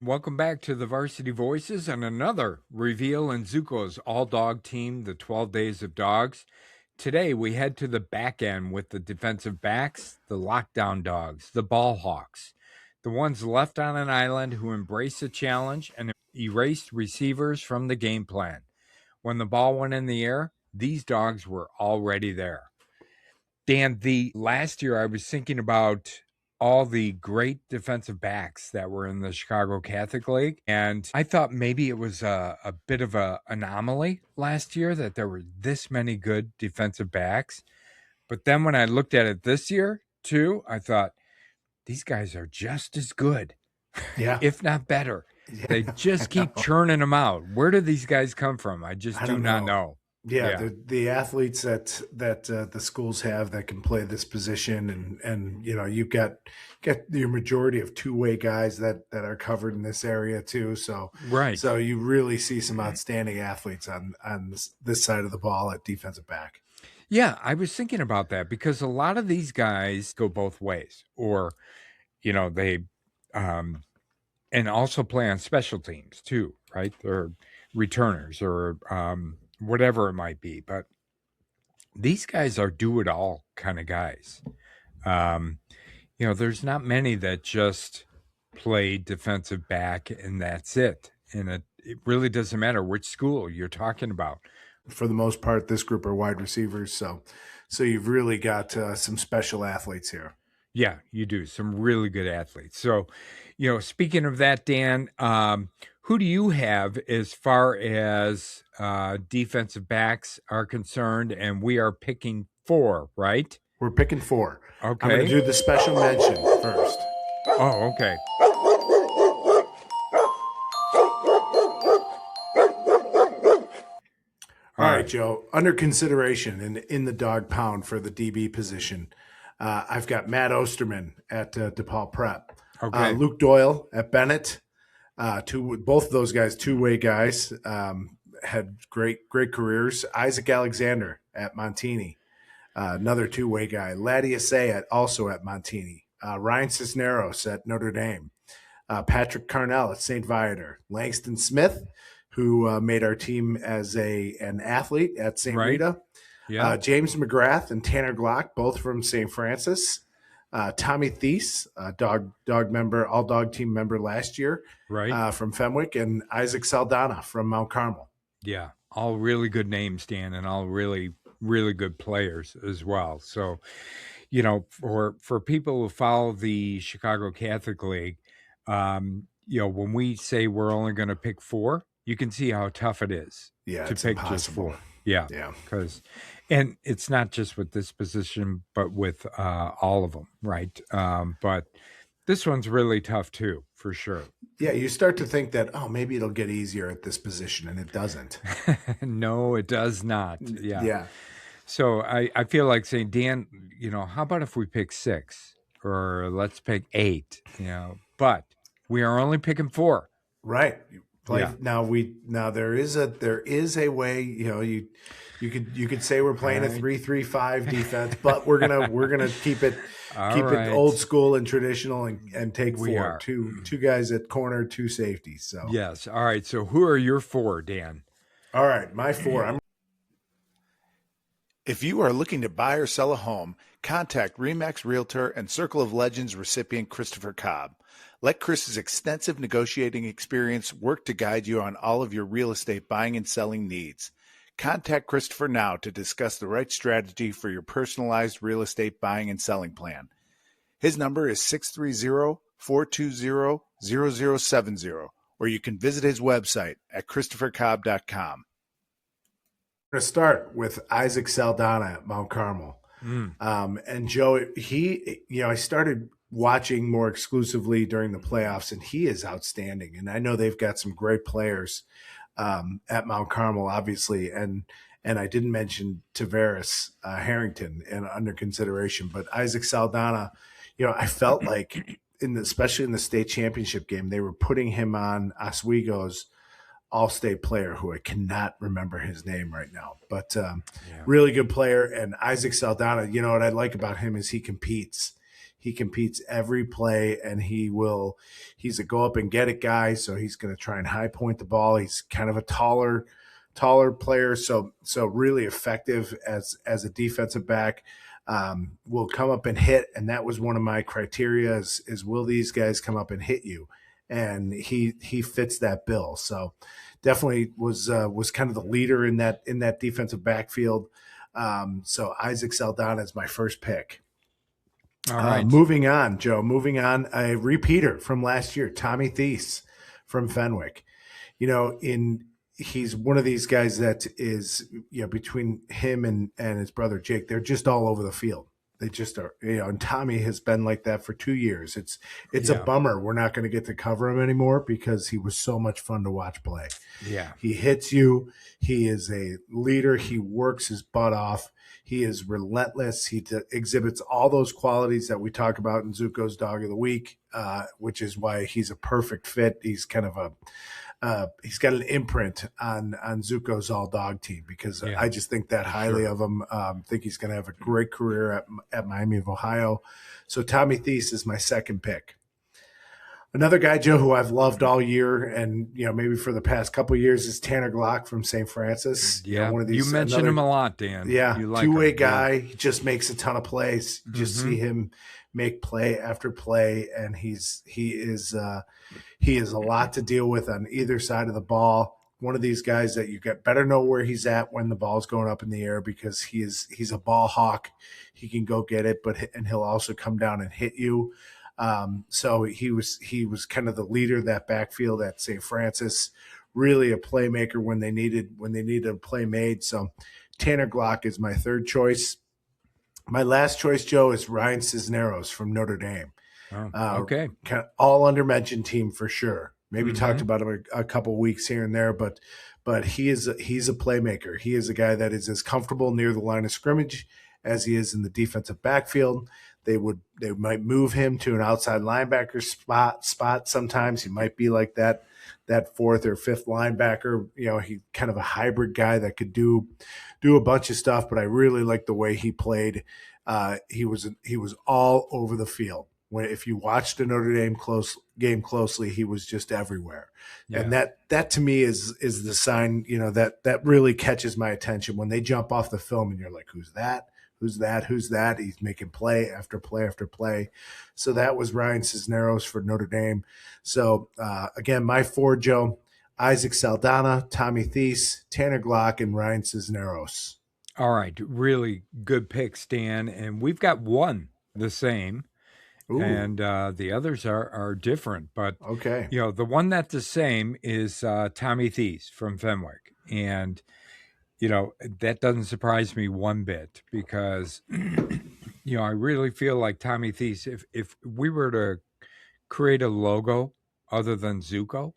Welcome back to the Varsity Voices and another reveal in Zuko's All-Dawg team, the 12 Days of Dawgs. Today we head to the back end with the defensive backs, the lockdown dogs, the ball hawks, the ones left on an island who embraced the challenge and erased receivers from the game plan. When the ball went in the air, these dogs were already there. Dan, the last year I was thinking about all the great defensive backs that were in the Chicago Catholic League. And I thought maybe it was a bit of an anomaly last year that there were this many good defensive backs. But then when I looked at it this year, too, I thought, these guys are just as good, if not better. Yeah. They just keep churning them out. Where do these guys come from? I just do not know. Yeah, the athletes that the schools have that can play this position, and you know, you've got your majority of two-way guys that are covered in this area too. So right, so you really see some outstanding athletes on this side of the ball at defensive back. Yeah, I was thinking about that because a lot of these guys go both ways, or you know, they and also play on special teams too, right? They're returners or whatever it might be, but these guys are do-it-all kind of guys. You know, there's not many that just play defensive back and that's it. And it really doesn't matter which school you're talking about. For the most part, this group are wide receivers, so you've really got some special athletes here. Yeah, you do. Some really good athletes. So, you know, speaking of that, Dan, who do you have as far as defensive backs are concerned? And we are picking 4, right? We're picking 4. Okay. I'm going to do the special mention first. Oh, okay. All right, Joe. Under consideration in the dog pound for the DB position, I've got Matt Osterman at DePaul Prep. Okay. Luke Doyle at Bennett. Both of those guys, two-way guys, had great careers. Isaac Alexander at Montini, another two-way guy. Laddie Assay also at Montini. Ryan Cisneros at Notre Dame. Patrick Carnell at St. Viator. Langston Smith, who made our team as an athlete at St. Rita. Yeah. James McGrath and Tanner Glock, both from St. Francis. Tommy Thies, dog member, All-Dawg team member last year, right, from Fenwick, and Isaac Saldana from Mount Carmel. Yeah, all really good names, Dan, and all really, really good players as well. So, you know, for people who follow the Chicago Catholic League, you know, when we say we're only going to pick 4, you can see how tough it is to pick impossible. just 4. Yeah, because, and it's not just with this position, but with all of them, right? But this one's really tough too, for sure. Yeah, you start to think that, oh, maybe it'll get easier at this position, and it doesn't. No, it does not. Yeah. Yeah. So I feel like saying, Dan, you know, how about if we pick 6 or let's pick 8, you know, but we are only picking 4. Right. Now there is a way, you know, you could say we're playing a 3-3-5 defense, but we're gonna keep it old school and traditional and take 4. Two guys at corner, 2 safeties. So yes. All right. So who are your 4, Dan? All right, my 4. If you are looking to buy or sell a home, contact RE/MAX Realtor and Circle of Legends recipient Christopher Cobb. Let Chris's extensive negotiating experience work to guide you on all of your real estate buying and selling needs. Contact Christopher now to discuss the right strategy for your personalized real estate buying and selling plan. His number is 630-420-0070, or you can visit his website at christophercobb.com. We're going to start with Isaac Saldana at Mount Carmel. And Joe, I started watching more exclusively during the playoffs, and he is outstanding. And I know they've got some great players at Mount Carmel, obviously, and I didn't mention Tavares Harrington and under consideration, but Isaac Saldana, you know, I felt like especially in the state championship game, they were putting him on Oswego's all-state player who I cannot remember his name right now, but Yeah. really good player. And Isaac Saldana, you know what I like about him is he competes. He competes every play, and he's a go up and get it guy. So he's going to try and high point the ball. He's kind of a taller player. So really effective as a defensive back. Will come up and hit. And that was one of my criteria is will these guys come up and hit you? And he fits that bill. So definitely was kind of the leader in that defensive backfield. So Isaac Saldana is my first pick. All right. Moving on, Joe. Moving on, a repeater from last year, Tommy Thies from Fenwick. You know, he's one of these guys that is, you know, between him and his brother Jake, they're just all over the field. They just are, you know, and Tommy has been like that for 2 years. It's a bummer we're not going to get to cover him anymore because he was so much fun to watch play. Yeah. He hits you. He is a leader. He works his butt off. He is relentless. He exhibits all those qualities that we talk about in Zuko's Dog of the Week, which is why he's a perfect fit. He's kind of he's got an imprint on Zuko's All-Dawg team because I just think that highly of him. Think he's going to have a great career at Miami of Ohio. So Tommy Thies is my second pick. Another guy, Joe, who I've loved all year, and you know maybe for the past couple of years, is Tanner Glock from St. Francis. Yeah, you know, one of these, you mention him a lot, Dan. Yeah, you like two-way him. guy. Yeah. He just makes a ton of plays. You just see him make play after play, and he is a lot to deal with on either side of the ball. One of these guys that you better know where he's at when the ball's going up in the air because he's a ball hawk. He can go get it, and he'll also come down and hit you. So he was kind of the leader of that backfield at St. Francis, really a playmaker when they needed a play made. So Tanner Glock is my third choice. My last choice, Joe, is Ryan Cisneros from Notre Dame. Okay. Kind of all undermentioned team for sure. Maybe talked about him a couple weeks here and there, but he's a playmaker. He is a guy that is as comfortable near the line of scrimmage as he is in the defensive backfield. They might move him to an outside linebacker spot sometimes. He might be like that fourth or fifth linebacker. You know, he kind of a hybrid guy that could do a bunch of stuff, but I really like the way he played. He was all over the field. If you watched the Notre Dame game closely, he was just everywhere. Yeah. And that to me is the sign, you know, that really catches my attention when they jump off the film and you're like, who's that? Who's that? Who's that? He's making play after play after play. So that was Ryan Cisneros for Notre Dame. So again, my four, Joe: Isaac Saldana, Tommy Thies, Tanner Glock, and Ryan Cisneros. All right. Really good picks, Dan. And we've got one the same. Ooh. And the others are different. But, okay, you know, the one that's the same is Tommy Thies from Fenwick. And, you know, that doesn't surprise me one bit because, you know, I really feel like Tommy Thies, if we were to create a logo other than Zuko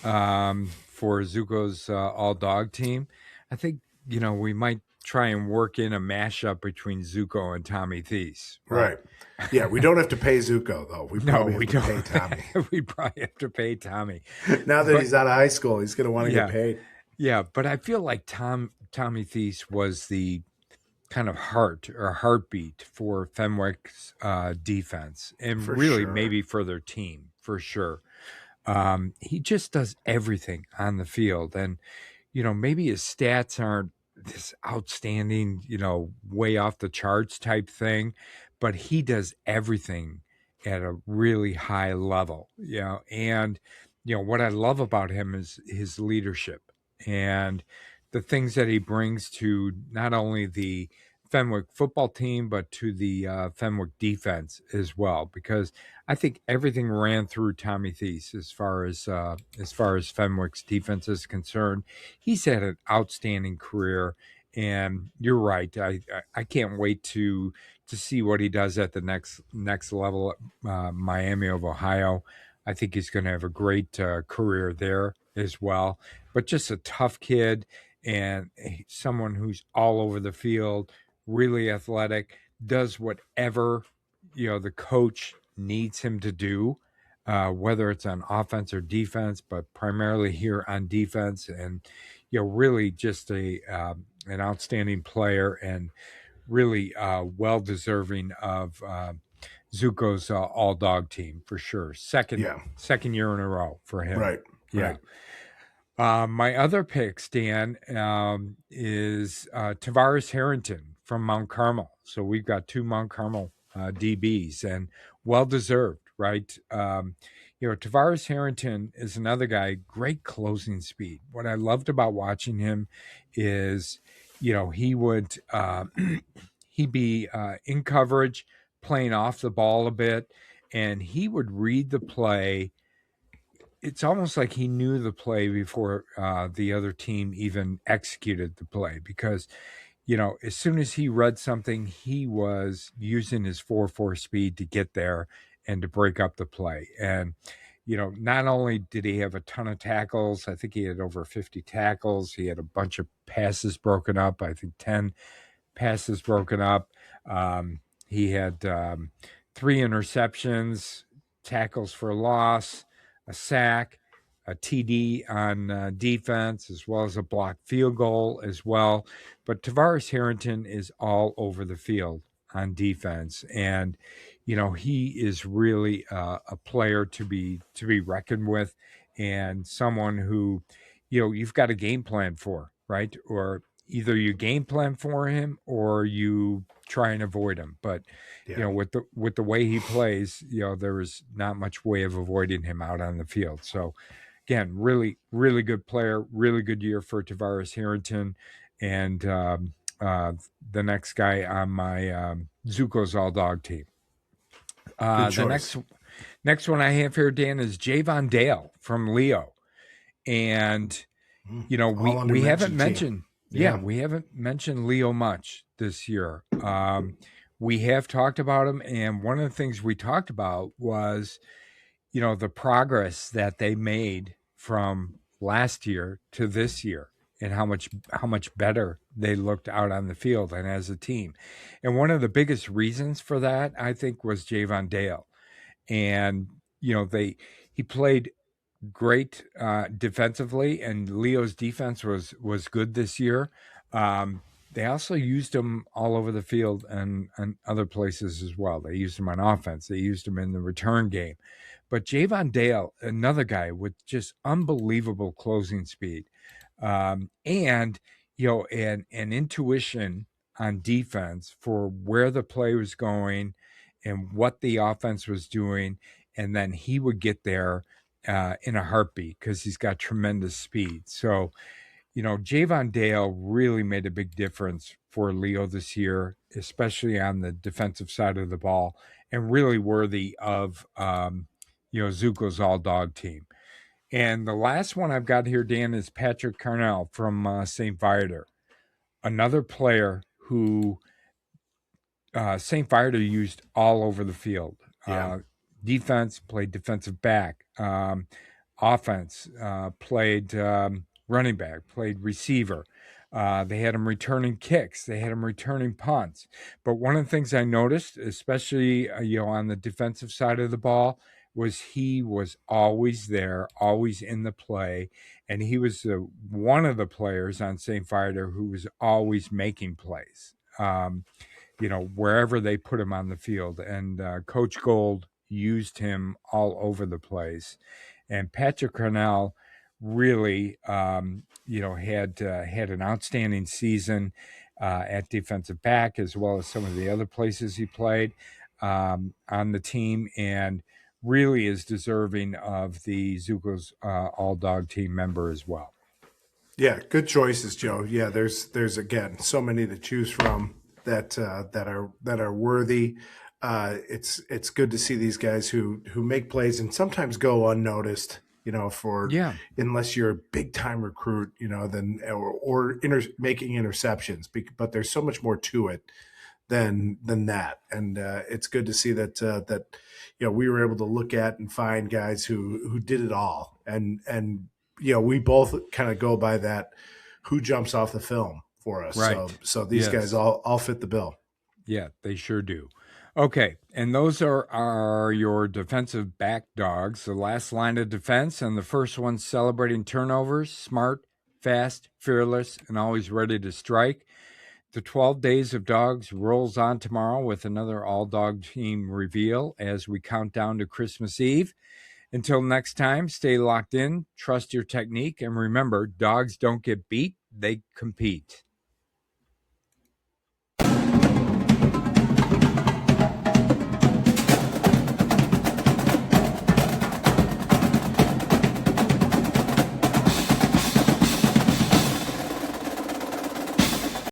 for Zuko's All-Dawg team, I think, you know, we might try and work in a mashup between Zuko and Tommy Thies. Right. Yeah, we don't have to pay Zuko, though. We probably have to pay Tommy. We probably have to pay Tommy. Now that he's out of high school, he's going to want to get paid. Yeah, but I feel like Tommy Thies was the kind of heart or heartbeat for Fenwick's defense and for really sure. Maybe for their team, for sure. He just does everything on the field. And, you know, maybe his stats aren't this outstanding, you know, way off the charts type thing, but he does everything at a really high level, you know. And, you know, what I love about him is his leadership and the things that he brings to not only the Fenwick football team, but to the Fenwick defense as well, because I think everything ran through Tommy Thies as far as Fenwick's defense is concerned. He's had an outstanding career, and you're right. I can't wait to see what he does at the next level at Miami of Ohio. I think he's going to have a great career there as well. But just a tough kid and someone who's all over the field, really athletic, does whatever, you know, the coach needs him to do. whether it's on offense or defense, but primarily here on defense. And really just an outstanding player, and really well deserving of Zuko's All-Dawg team for sure. Second year in a row for him. Right. Yeah. My other pick, Stan, is Tavares Harrington from Mount Carmel. So we've got 2 Mount Carmel DBs, and well deserved, right? Tavares Harrington is another guy, great closing speed. What I loved about watching him is, he would he'd be in coverage, playing off the ball a bit, and he would read the play. It's almost like he knew the play before the other team even executed the play, because as soon as he read something, he was using his 4.4 speed to get there and to break up the play. And not only did he have a ton of tackles, I think he had over 50 tackles. He had a bunch of passes broken up. I think 10 passes broken up. He had 3 interceptions, tackles for loss, a sack, a TD on defense, as well as a blocked field goal as well. But Tavares Harrington is all over the field on defense, and he is really a player to be reckoned with, and someone who you've got a game plan for, right? Or either you game plan for him or you try and avoid him. But with the way he plays, there is not much way of avoiding him out on the field. So again, really, really good player, really good year for Tavares Harrington. And the next guy on my Zuko's All-Dawg team. The next one I have here, Dan, is Javon Dale from Leo. And we haven't mentioned we haven't mentioned Leo much this year. We have talked about him, and one of the things we talked about was the progress that they made from last year to this year, and how much better they looked out on the field and as a team. And one of the biggest reasons for that, I think, was Javon Dale. And he played great defensively, and Leo's defense was good this year. They also used him all over the field and other places as well. They used him on offense. They used him in the return game. But Javon Dale, another guy with just unbelievable closing speed, and an intuition on defense for where the play was going and what the offense was doing, and then he would get there in a heartbeat because he's got tremendous speed. So, Javon Dale really made a big difference for Leo this year, especially on the defensive side of the ball, and really worthy of Zuko's All-Dawg team. And the last one I've got here, Dan, is Patrick Carnell from St. Viator, another player who St. Viator used all over the field. Defense, played defensive back. Offense, played running back, played receiver. They had him returning kicks. They had him returning punts. But one of the things I noticed, especially on the defensive side of the ball, was he was always there, always in the play, and he was one of the players on St. Viator who was always making plays. Wherever they put him on the field, and Coach Gold used him all over the place. And Patrick Carnell really, had an outstanding season at defensive back, as well as some of the other places he played on the team, and really is deserving of the Zuko's All-Dawg team member as well. Yeah, good choices, Joe. Yeah, there's again so many to choose from that are worthy. It's good to see these guys who make plays and sometimes go unnoticed. Unless you're a big time recruit, then making interceptions. But there's so much more to it than that, and it's good to see that we were able to look at and find guys who did it all, and we both kind of go by that who jumps off the film for us. Right. So these guys all fit the bill. Yeah, they sure do. Okay, and those are your defensive back dogs, the last line of defense, and the first one celebrating turnovers, smart, fast, fearless, and always ready to strike. The 12 Days of Dogs rolls on tomorrow with another All-Dawg team reveal as we count down to Christmas Eve. Until next time, stay locked in, trust your technique, and remember, dogs don't get beat, they compete.